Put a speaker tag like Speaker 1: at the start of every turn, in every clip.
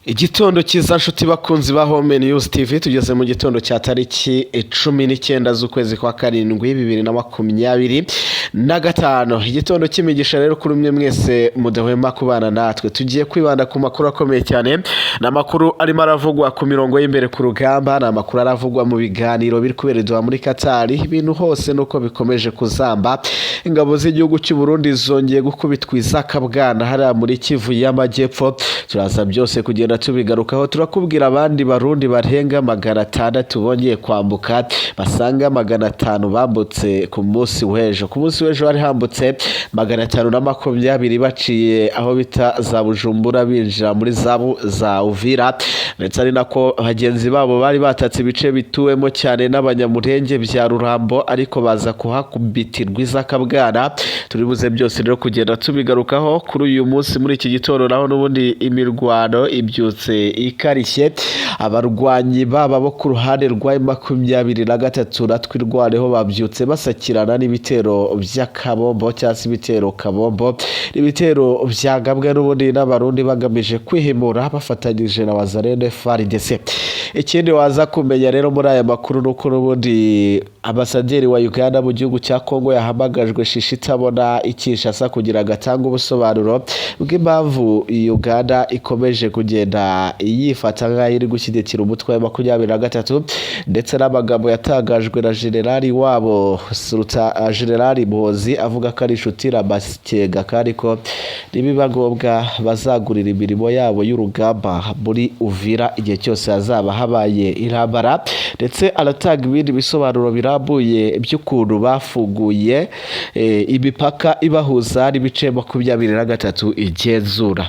Speaker 1: Igitondo cyiza nshuti bakunzi ba Home News TV, tugeze mu gitondo cya tariki 19 z'ukwezi kwa karindwi 2025. Igitondo cy'imigisha rero kuri umwe mwese mudahwema kubana natwe. Tugiye kwibanda ku makuru akomeye cyane, n'amakuru arimo aravugwa ku mirongo y'imbere ku rugamba, n'amakuru aravugwa mu biganiro biri kuberezwa muri Qatar. Ibintu hose nuko bikomeje kuzamba. Ingabo z'igihugu cy'u Burundi zongeye gukubitwa izakabwana hariya muri Kivu y'Amajyepfo. Turaza byose kugenda tubigarukaho, turakubwira abandi barundi barenga 600 bongeye kwambuka, basanga 500 bambutse ku munsi w'ejo. Ku munsi w'ejo hari hambutse 520 baciye aho bita za Bujumbura binjira muri za Uvira, ndetse ari nako bagenzi babo bari batatse ibice bituwemo cyane n'abanyamurenge bya Rurambo, ariko baza kuhakubitirwa izakabwana. Turibuze byose rero kugenda tubigarukaho kuri uyu munsi. Muri iki gitondo naho n'ubundi imirwano ibyutse ikarishye, abarwanyi baba bo ku ruhande rwa 23 natwirwaneho babyutse basakirana n'ibitero by'akabombo cyangwa ibitero kabombo, ibitero byagabwe n'ubundi n'abarundi bagamije kwihimura bafatanyije na Wazalendo FARDC. Ikindi waza kumenya rero muri aya makuru nuko n'ubundi ambasaderi wa Uganda mu gihugu cya Kongo yahamagajwe shishi itabona Kinshasa kugira agatanga ubusobanuro bw'impamvu Uganda ikomeje kugenda yifata nk'aho iri gushyigikira umutwe wa 23, ndetse n'amagambo yatangajwe na generali wabo Generali Muhozi avuga ko ari inshuti Ramaskenga, kandi ko nibiba ngombwa bazagurira imirimo yabo y'urugamba muri Uvira igihe cyose hazaba habaye intambara, ndetse aratanga ibindi bisobanuro birambuye by'ukuntu bafunguye imipaka ibahuza n'ibice 23 igenzura.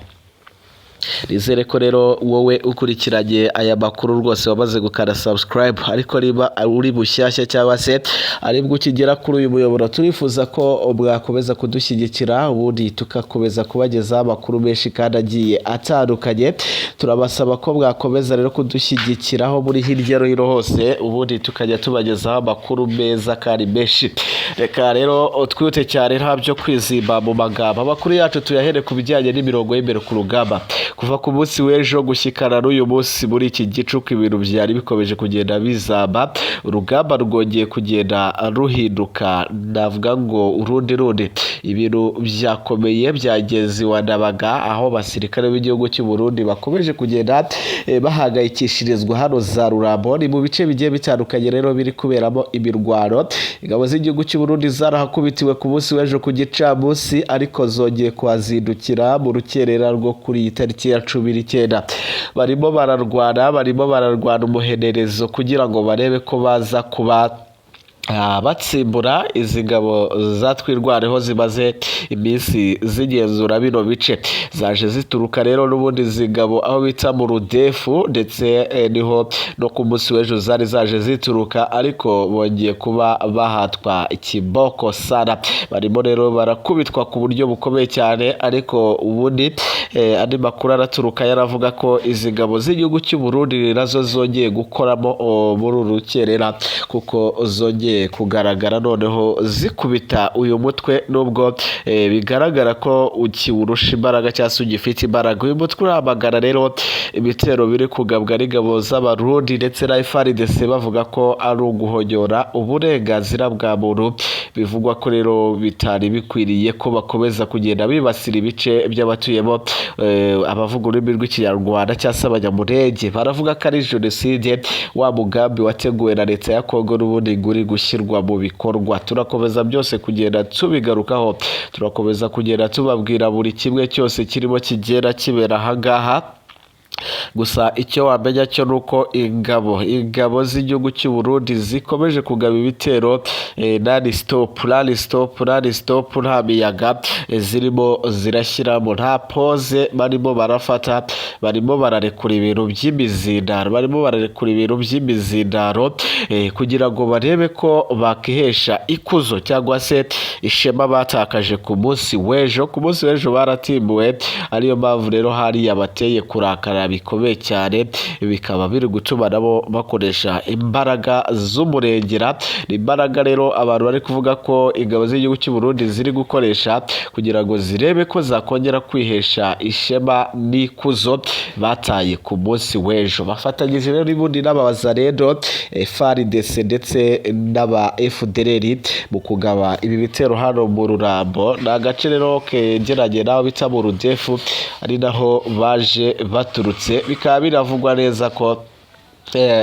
Speaker 1: Nizere ko rero wowe ukurikiranye aya makuru rwose wamaze gukanda subscribe, ariko niba uri bushyashya cyangwa se aribwo ukigera kuri uyu muyoboro, turifuza ko mwakomeza kudushyigikira ubundi tukakomeza kubagezaho amakuru menshi kandi agiye atandukanye. Turabasaba ko mwakomeza rero kudushyigikiraho muri hirya no hino hose, ubundi tukajya tubagezaho amakuru meza kandi menshi. Reka rero twihute cyane nta byo kwizimba mu magambo. Amakuru yacu tuyahere ku bijyanye n'imirongo y'imbere ku rugamba. Kuva ku munsi w'ejo gushyikana n'uyu munsi muri iki gicuku ibintu byari bikomeje kugenda bizamba, urugamba rwongeye kugenda ruhinduka, navuga ngo urundi ibintu byakomeye byageze Wanabaga, aho basirikare b'igihugu cy'u Burundi bakomeje kugenda bahangayikishirizwa hano za Rurambo. Ni mu bice bigiye bitandukanye rero biri kuberamo imirwano. Ingabo z'igihugu cy'u Burundi zarahakubitiwe ku munsi w'ejo ku gicamunsi, ariko zongeye kuhazindukira mu rukerera rwo kuri iyi tariki ya 19. barimo bararwana umuhenerezo kugira ngo barebe ko baza kuba batsimbura izi ngabo zatwirwaneho zimaze iminsi zigenzura bino bice. Zaje zituruka rero n'ubundi zingabo aho bita mu Rudefu, ndetse niho no ku munsi w'ejo zari zaje zituruka, ariko bongeye kuba bahatwa ikiboko sana. Barimo rero barakubitwa ku buryo bukomeye cyane, ariko ubundi andi makuru araturuka yaravuga ko izi ngabo z'igihugu cy'u Burundi nazo zongeye gukoramo muri uru rukerera, kuko zongeye kugaragara noneho zikubita uyu mutwe, nubwo bigaragara ko ukiwurusha imbaraga cyangwa se ugifite imbaraga. Uyu mutwe uramagana rero ibitero biri kugabwa n'ingabo z'abarundi ndetse na FARDC, bavuga ko ari uguhonyora uburenganzira bwa muntu. Bivugwa ko rero bitari bikwiriye ko bakomeza kugenda bibasira ibice by'abatuyemo abavuga ururimi rw'Ikinyarwanda cyangwa se abanyamurenge. Baravuga ko ari jenoside, wa mugambi wateguwe na leta ya Kongo n'ubundi guri gushyirwa mu bikorwa. Turakomeza byose kugenda tubigarukaho, turakomeza kugenda tubabwira buri kimwe cyose kirimo kigenda kibera ahangaha. Gusa icyo wamenya cyo nuko ingabo z'igihugu cy'u Burundi zikomeje kugaba ibitero nani stop, nta miyaga zirimo zirashyiramo, nta pause barimo barafata, barimo bararekura ibintu by'imizindaro, kugira ngo barebe ko bakihesha ikuzo cyangwa se ishema batakaje ku munsi w'ejo. Ku munsi w'ejo baratimbuwe, ariyo mpamvu rero hari yabateye kurakara bikomeye cyane, bikaba biri gutuma nabo bakoresha imbaraga z'umurengera. Ni imbaraga rero abantu bari kuvuga ko ingabo z'igihugu cy'u Burundi ziri gukoresha kugira ngo zirebe ko zakongera kwihesha ishema n'ikuzo bataye ku munsi w'ejo. Bafatanyije rero n'ubundi n'abazarendo, FARDC ndetse n'aba FDLR mu kugaba ibi bitero hano mu Rurambo. Ni agace rero kegeranye n'aho bita mu Rudefu, ari naho baje baturutse. Bikaba biravugwa neza ko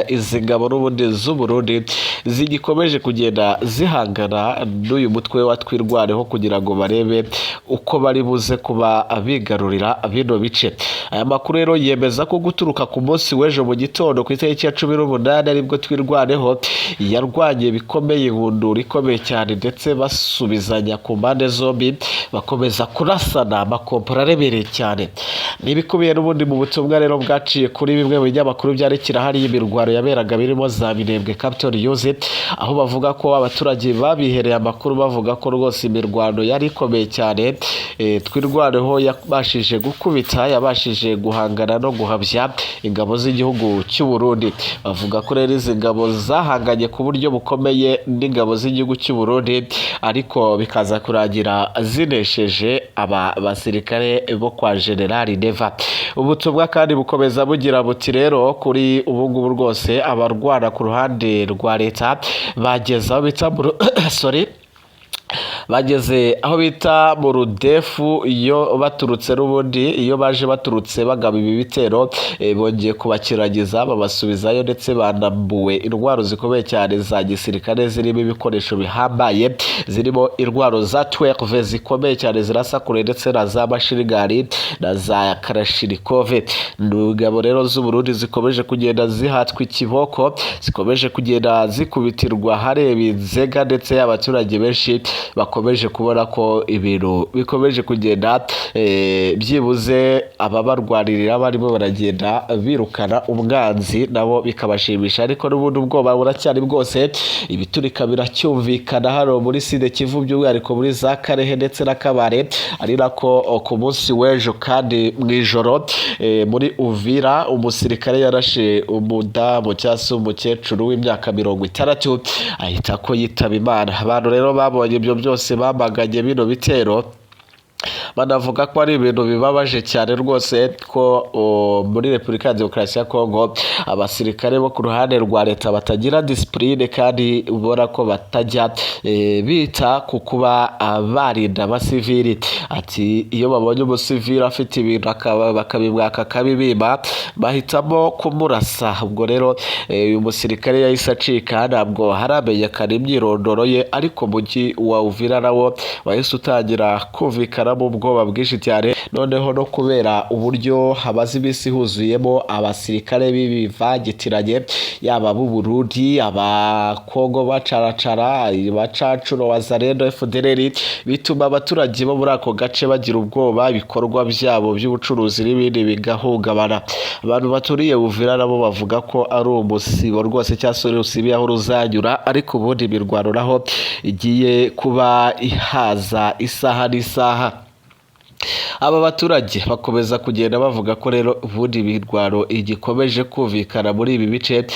Speaker 1: izi ngabo n'ubundi z'u Burundi zigikomeje kugenda zihangana n'uyu mutwe wa Twirwaneho kugira ngo barebe uko bari buze kuba bigarurira bino bice. Aya makuru rero yemeza ko guturuka ku munsi w'ejo mu gitondo ku itariki ya 18 aribwo Twirwaneho yarwanye bikomeye ihundura ikomeye cyane, ndetse basubizanya ku mpande zombi, bakomeza kurasana amakompora aremereye cyane. Nibikubiye n'ubundi mu butumwa rero bwaciye kuri bimwe mu binyamakuru byari kirahari imirwano yaberaga birimo za Minembwe, Capital News, aho bavuga ko abaturage babihereye amakuru bavuga ko rwose imirwano yari ikomeye cyane. Twirwaneho yabashije gukubita, yabashije guhangana no guhabya ingabo z'igihugu cy'u Burundi. Bavuga ko rero izi ngabo zahanganye ku buryo bukomeye n'ingabo z'igihugu cy'u Burundi, ariko bikaza kurangira zinesheje aba basirikare bo kwa General Neva. Ubutumwa kandi bukomeza bugira buti rero kuri ubu ngubu rwose abarwana ku ruhande rwa leta bageze aho bita bageze aho bita mu Rudefu. Iyo baturutse n'ubundi, iyo baje baturutse bagaba ibi bitero, bongeye kubakiragiza babasubizayo, ndetse banambuwe intwaro zikomeye cyane za gisirikare zirimo ibikoresho bihambaye, zirimo intwaro za 12 zikomeye cyane zirasa kure, ndetse na za mashirigari na za karashinikove. Ingabo rero z'u Burundi zikomeje kugenda zihatwa ikiboko, zikomeje kugenda zikubitirwa hareba inzega, ndetse abaturage benshi bakomeje kubona ko ibintu bikomeje kugenda byibuze ababarwanirira barimo baragenda birukana umwanzi, nabo bikabashimisha. Ariko n'ubundi ubwoba buracyari bwose, ibiturika biracyumvikana hano muri Sud Kivu, by'umwihariko muri za Karehe ndetse na Kabare. Ari nako ku munsi w'ejo kandi mu ijoro muri Uvira umusirikare yarashe umudamu cyangwa se umukecuru w'imyaka 60 ahita ko yitaba Imana. Abantu rero babonye ibyo byose bamaganye bino bitero, banavuga ko ari ibintu bibabaje cyane rwose ko muri Repubulika ya Demokarasi ya Kongo abasirikare bo ku ruhande rwa leta batagira discipline, kandi ubona ko batajya bita ku kuba barinda abasivili. Ati iyo babonye umusivili afite ibintu bakabimwaka akabibima, bahitamo kumurasa. Ubwo rero uyu musirikare yahise acika, ntabwo haramenyekana imyirondoro ye, ariko mujyi wa Uvira nawo wahise utangira kumvikana mu ubwoba bwinshi cyane. Noneho no kubera uburyo habaze iminsi huzuyemo abasirikare bibivangitiranye, yaba b'u Burundi, abakongo bacaracara, bacacuro, wazarendo, FDLR, bituma abaturage bo muri ako gace bagira ubwoba, ibikorwa byabo by'ubucuruzi n'ibindi bigahungabana. Abantu baturiye Uvira nabo bavuga ko ari umusibo rwose, cyangwa se urusibi aho ruzanyura, ariko ubundi imirwano naho igiye kuba ihaza isaha n'isaha. Aba baturage bakomeza kugenda bavuga ko rero ubundi imirwano igikomeje kumvikana muri ibi bice,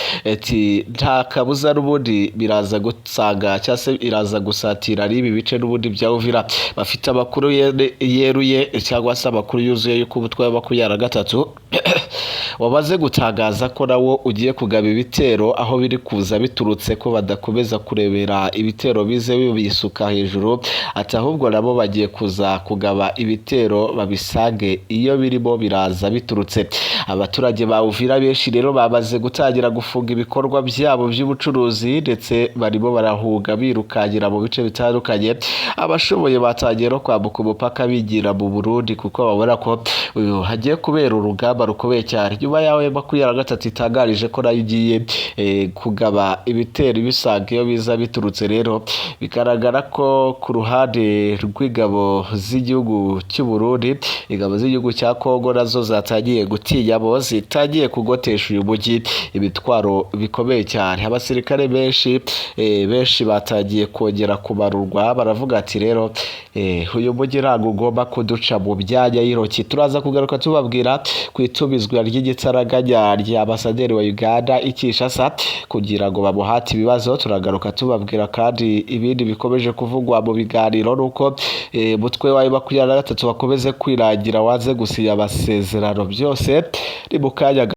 Speaker 1: nta kabuza n'ubundi biraza gusanga cyangwa se iraza gusatira ari ibi bice n'ubundi bya Uvira. Bafite amakuru yeruye cyangwa se amakuru yuzuye y'uko umutwe wa 23 wabaze gutangaza ko nawo ugiye kugaba ibitero, aho biri kuza biturutse ko badakomeza kurebera ibitero bize bibisuka hejuru, ati ahubwo nabo bagiye kuza kugaba ibitero babisange iyo birimo biraza biturutse. Abaturage ba Uvira benshi rero bamaze gutangira gufunga ibikorwa byabo by'ubucuruzi, ndetse barimo barahunga birukagira mu bice bitandukanye. Abashoboye batangiye no kwambuka umupaka bigira mu Burundi, kuko babona ko hagiye kubera urugamba rukomeye cyane. nyuma yaho M23 itangarije ko nayo igiye kugaba ibitero ibisaga iyo biza biturutse rero bigaragara ko ku ruhande rw'ingabo z'igihugu cy'u Burundi ingabo z'igihugu cya Kongo nazo zatangiye gutinya bo zitangiye kugotesha uyu mujyi ibitwaro bikomeye cyane. Abasirikare benshi batangiye kongera kubarurwa baravuga ati rero uyu mujyi ntabwo ugomba kuduca mu byanya y'intoki. Turaza kugaruka tubabwira ku itumizwa ry'igitaraganya rya ambasaderi wa Uganda i Kinshasa kugira ngo bamuhate ibibazo. Turagaruka tubabwira kandi ibindi bikomeje kuvugwa mu biganiro nuko mutwe wa M23 bakomeze kwirangira waze gusinya amasezerano byose ni mu kanya